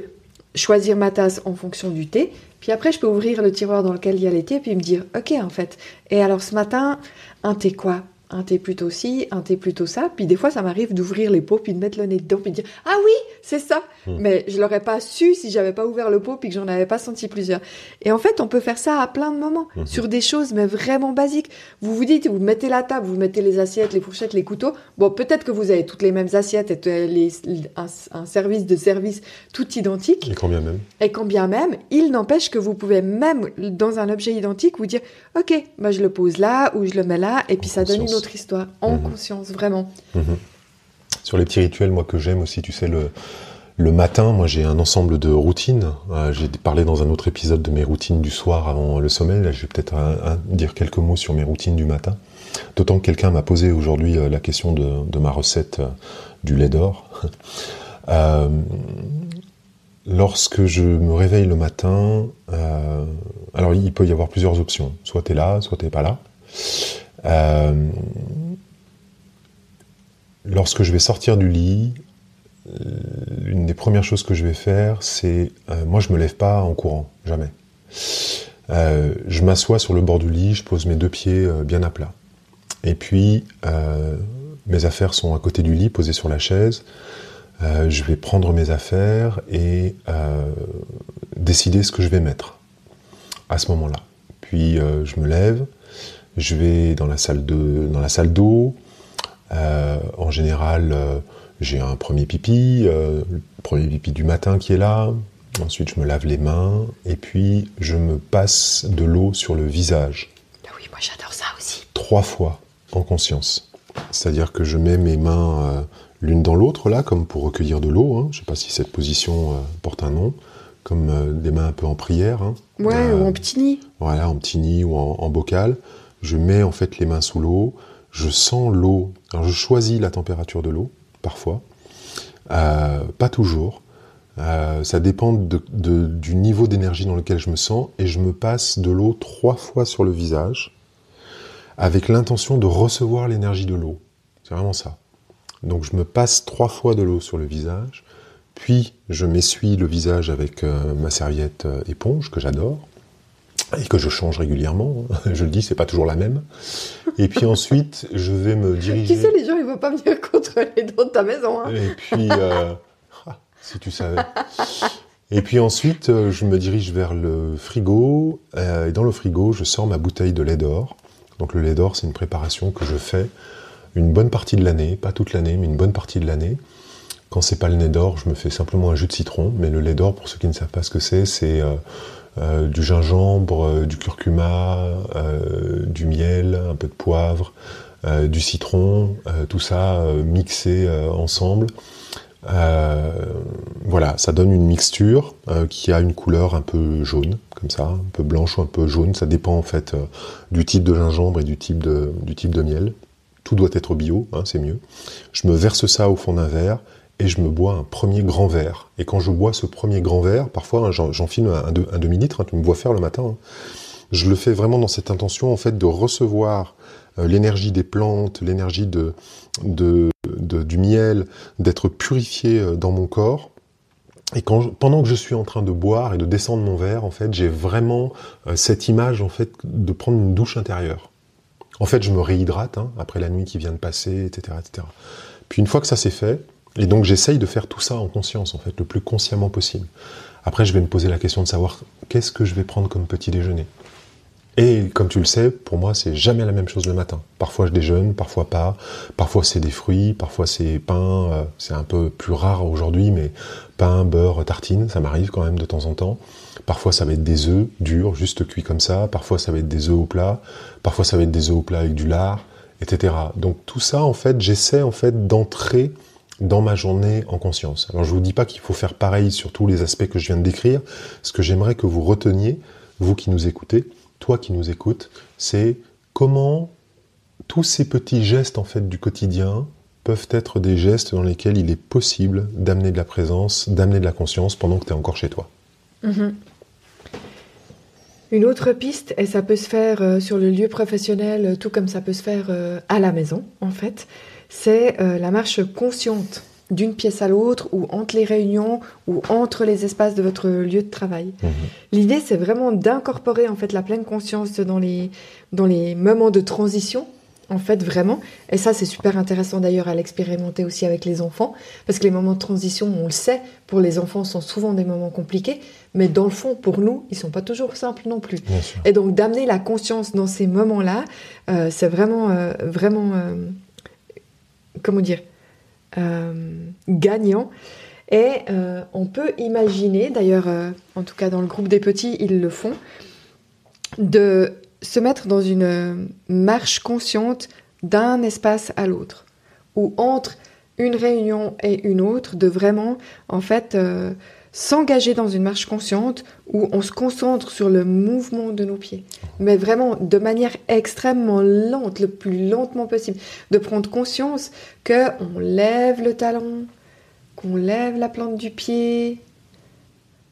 choisir ma tasse en fonction du thé, puis après je peux ouvrir le tiroir dans lequel il y a les thés, puis me dire, ok en fait, et alors ce matin, un thé quoi ? Un thé plutôt ci, un thé plutôt ça. Puis des fois, ça m'arrive d'ouvrir les pots, puis de mettre le nez dedans, puis de dire « Ah oui, c'est ça !» Mais je l'aurais pas su si j'avais pas ouvert le pot, puis que j'en avais pas senti plusieurs. Et en fait, on peut faire ça à plein de moments, sur des choses, mais vraiment basiques. Vous vous dites, vous mettez la table, vous mettez les assiettes, les fourchettes, les couteaux. Bon, peut-être que vous avez toutes les mêmes assiettes et un service de service tout identique. Et quand bien même. Et quand bien même, il n'empêche que vous pouvez même, dans un objet identique, vous dire « Ok, bah, je le pose là, ou je le mets là, et puis ça donne une autre histoire, en conscience, vraiment. Sur les petits rituels, moi, que j'aime aussi, tu sais, le matin, moi, j'ai un ensemble de routines. J'ai parlé dans un autre épisode de mes routines du soir avant le sommeil. Là, je vais peut-être dire quelques mots sur mes routines du matin. D'autant que quelqu'un m'a posé aujourd'hui la question de ma recette du lait d'or. Lorsque je me réveille le matin, alors il peut y avoir plusieurs options. Soit t'es là, soit t'es pas là. Lorsque je vais sortir du lit, l'une des premières choses que je vais faire, c'est... moi, je me lève pas en courant, jamais. Je m'assois sur le bord du lit, je pose mes 2 pieds bien à plat. Et puis, mes affaires sont à côté du lit, posées sur la chaise. Je vais prendre mes affaires et décider ce que je vais mettre à ce moment-là. Puis, je me lève, Je vais dans la salle d'eau. En général, j'ai un premier pipi, le premier pipi du matin qui est là. Ensuite, je me lave les mains et puis je me passe de l'eau sur le visage. Ah oui, moi j'adore ça aussi. 3 fois en conscience. C'est-à-dire que je mets mes mains l'une dans l'autre, là, comme pour recueillir de l'eau. Hein. Je ne sais pas si cette position porte un nom. Comme des mains un peu en prière. Hein. Ouais, ou en petit nid. Voilà, en petit nid ou en bocal. Je mets en fait les mains sous l'eau. Je sens l'eau. Alors je choisis la température de l'eau, parfois. Pas toujours. Ça dépend du niveau d'énergie dans lequel je me sens. Et je me passe de l'eau 3 fois sur le visage, avec l'intention de recevoir l'énergie de l'eau. C'est vraiment ça. Donc je me passe 3 fois de l'eau sur le visage, puis je m'essuie le visage avec ma serviette éponge, que j'adore, et que je change régulièrement. Je le dis, c'est pas toujours la même. Et puis ensuite, je vais me diriger... Qui sait, les gens, ils vont pas venir contrôler dans ta maison. Hein. Et puis... si tu savais. Et puis ensuite, je me dirige vers le frigo, et dans le frigo, je sors ma bouteille de lait d'or. Donc le lait d'or, c'est une préparation que je fais une bonne partie de l'année, pas toute l'année, mais une bonne partie de l'année. Quand c'est pas le lait d'or, je me fais simplement un jus de citron, mais le lait d'or, pour ceux qui ne savent pas ce que c'est du gingembre, du curcuma, du miel, un peu de poivre, du citron, tout ça mixé ensemble. Voilà, ça donne une mixture qui a une couleur un peu jaune, comme ça, un peu blanche ou un peu jaune. Ça dépend en fait du type de gingembre et du type de miel. Tout doit être bio, hein, c'est mieux. Je me verse ça au fond d'un verre et je me bois un premier grand verre. Et quand je bois ce premier grand verre, parfois hein, j'en filme un demi-litre, hein, tu me vois faire le matin. Hein. Je le fais vraiment dans cette intention en fait de recevoir l'énergie des plantes, l'énergie du miel, d'être purifié dans mon corps. Et pendant que je suis en train de boire et de descendre mon verre, en fait, j'ai vraiment cette image en fait de prendre une douche intérieure. En fait, je me réhydrate hein, après la nuit qui vient de passer, etc., etc. Puis une fois que ça c'est fait, et donc j'essaye de faire tout ça en conscience, en fait, le plus consciemment possible. Après, je vais me poser la question de savoir qu'est-ce que je vais prendre comme petit déjeuner. Et comme tu le sais, pour moi, c'est jamais la même chose le matin. Parfois, je déjeune, parfois pas. Parfois, c'est des fruits, parfois, c'est pain. C'est un peu plus rare aujourd'hui, mais pain, beurre, tartine, ça m'arrive quand même de temps en temps. Parfois, ça va être des œufs durs, juste cuits comme ça. Parfois, ça va être des œufs au plat. Parfois, ça va être des œufs au plat avec du lard, etc. Donc, tout ça, en fait, j'essaie en fait d'entrer dans ma journée en conscience. Alors, je vous dis pas qu'il faut faire pareil sur tous les aspects que je viens de décrire. Ce que j'aimerais que vous reteniez, vous qui nous écoutez, toi qui nous écoutes, c'est comment tous ces petits gestes en fait du quotidien peuvent être des gestes dans lesquels il est possible d'amener de la présence, d'amener de la conscience pendant que tu es encore chez toi. Mm-hmm. Une autre piste, et ça peut se faire sur le lieu professionnel, tout comme ça peut se faire à la maison, en fait, c'est la marche consciente d'une pièce à l'autre, ou entre les réunions, ou entre les espaces de votre lieu de travail. Mmh. L'idée, c'est vraiment d'incorporer en fait la pleine conscience dans les moments de transition, en fait, vraiment. Et ça, c'est super intéressant d'ailleurs à l'expérimenter aussi avec les enfants, parce que les moments de transition, on le sait, pour les enfants, sont souvent des moments compliqués, mais dans le fond, pour nous, ils sont pas toujours simples non plus. Et donc, d'amener la conscience dans ces moments-là, c'est vraiment, comment dire, gagnant. Et on peut imaginer, d'ailleurs, en tout cas dans le groupe des petits, ils le font, de se mettre dans une marche consciente d'un espace à l'autre, ou entre une réunion et une autre, de vraiment, en fait, s'engager dans une marche consciente où on se concentre sur le mouvement de nos pieds, mais vraiment de manière extrêmement lente, le plus lentement possible, de prendre conscience qu'on lève le talon, qu'on lève la plante du pied.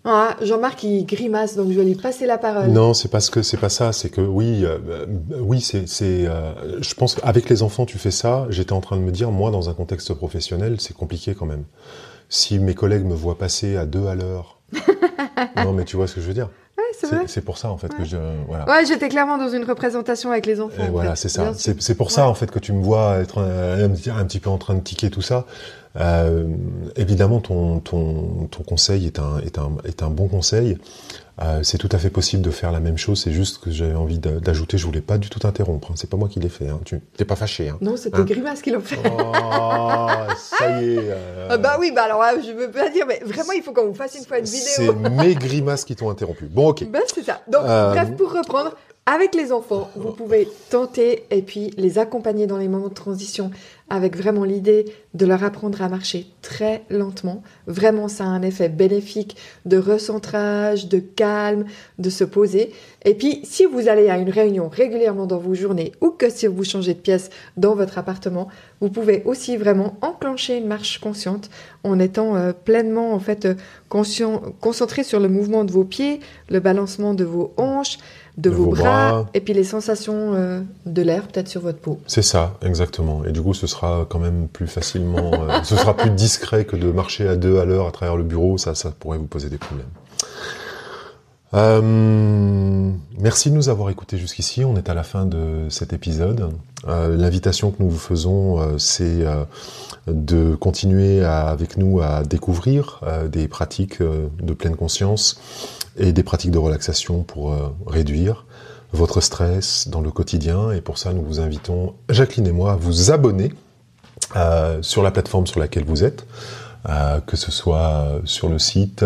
Ah, Jean-Marc il grimace, donc je vais lui passer la parole. Non, c'est pas ça, c'est que oui, je pense qu'avec les enfants tu fais ça. J'étais en train de me dire, moi dans un contexte professionnel, c'est compliqué quand même. Si mes collègues me voient passer à 2 à l'heure, non mais tu vois ce que je veux dire. Ouais, c'est vrai. C'est pour ça en fait que je voilà. Ouais, j'étais clairement dans une représentation avec les enfants. Et voilà, fait. c'est ça. C'est pour ça en fait que tu me vois être un petit peu en train de tiquer tout ça. Évidemment, ton conseil est un bon conseil. C'est tout à fait possible de faire la même chose, c'est juste que j'avais envie d'ajouter, je voulais pas du tout t'interrompre, hein. C'est pas moi qui l'ai fait, hein. Tu t'es pas fâché, hein. Non, c'était Grimace qui l'a fait. Oh, ça y est. Bah oui, bah alors je veux pas dire, mais vraiment, il faut qu'on vous fasse une fois une vidéo. C'est mes grimaces qui t'ont interrompu. Bon, ok. Bah c'est ça. Donc, bref, pour reprendre, avec les enfants, vous pouvez tenter et puis les accompagner dans les moments de transition avec vraiment l'idée de leur apprendre à marcher très lentement. Vraiment, ça a un effet bénéfique de recentrage, de calme, de se poser. Et puis, si vous allez à une réunion régulièrement dans vos journées ou que si vous changez de pièce dans votre appartement, vous pouvez aussi vraiment enclencher une marche consciente en étant pleinement en fait concentré sur le mouvement de vos pieds, le balancement de vos hanches, de vos bras, et puis les sensations de l'air peut-être sur votre peau. C'est ça, exactement. Et du coup, ce sera quand même plus facilement, ce sera plus discret que de marcher à 2 à l'heure à travers le bureau. Ça pourrait vous poser des problèmes. Merci de nous avoir écoutés jusqu'ici. On est à la fin de cet épisode. L'invitation que nous vous faisons, c'est de continuer avec nous à découvrir des pratiques de pleine conscience et des pratiques de relaxation pour réduire votre stress dans le quotidien. Et pour ça, nous vous invitons, Jacqueline et moi, à vous abonner sur la plateforme sur laquelle vous êtes. Que ce soit sur le site,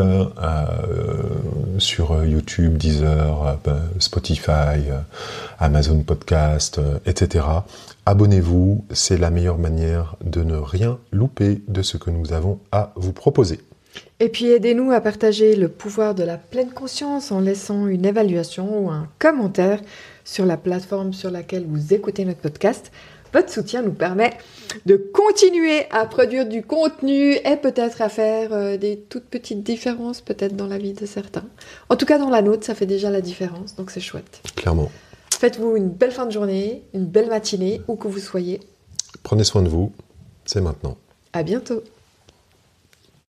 sur YouTube, Deezer, Spotify, Amazon Podcast, etc. Abonnez-vous, c'est la meilleure manière de ne rien louper de ce que nous avons à vous proposer. Et puis aidez-nous à partager le pouvoir de la pleine conscience en laissant une évaluation ou un commentaire sur la plateforme sur laquelle vous écoutez notre podcast. Votre soutien nous permet de continuer à produire du contenu et peut-être à faire des toutes petites différences peut-être dans la vie de certains. En tout cas, dans la nôtre, ça fait déjà la différence, donc c'est chouette. Clairement. Faites-vous une belle fin de journée, une belle matinée, où que vous soyez. Prenez soin de vous, c'est maintenant. À bientôt.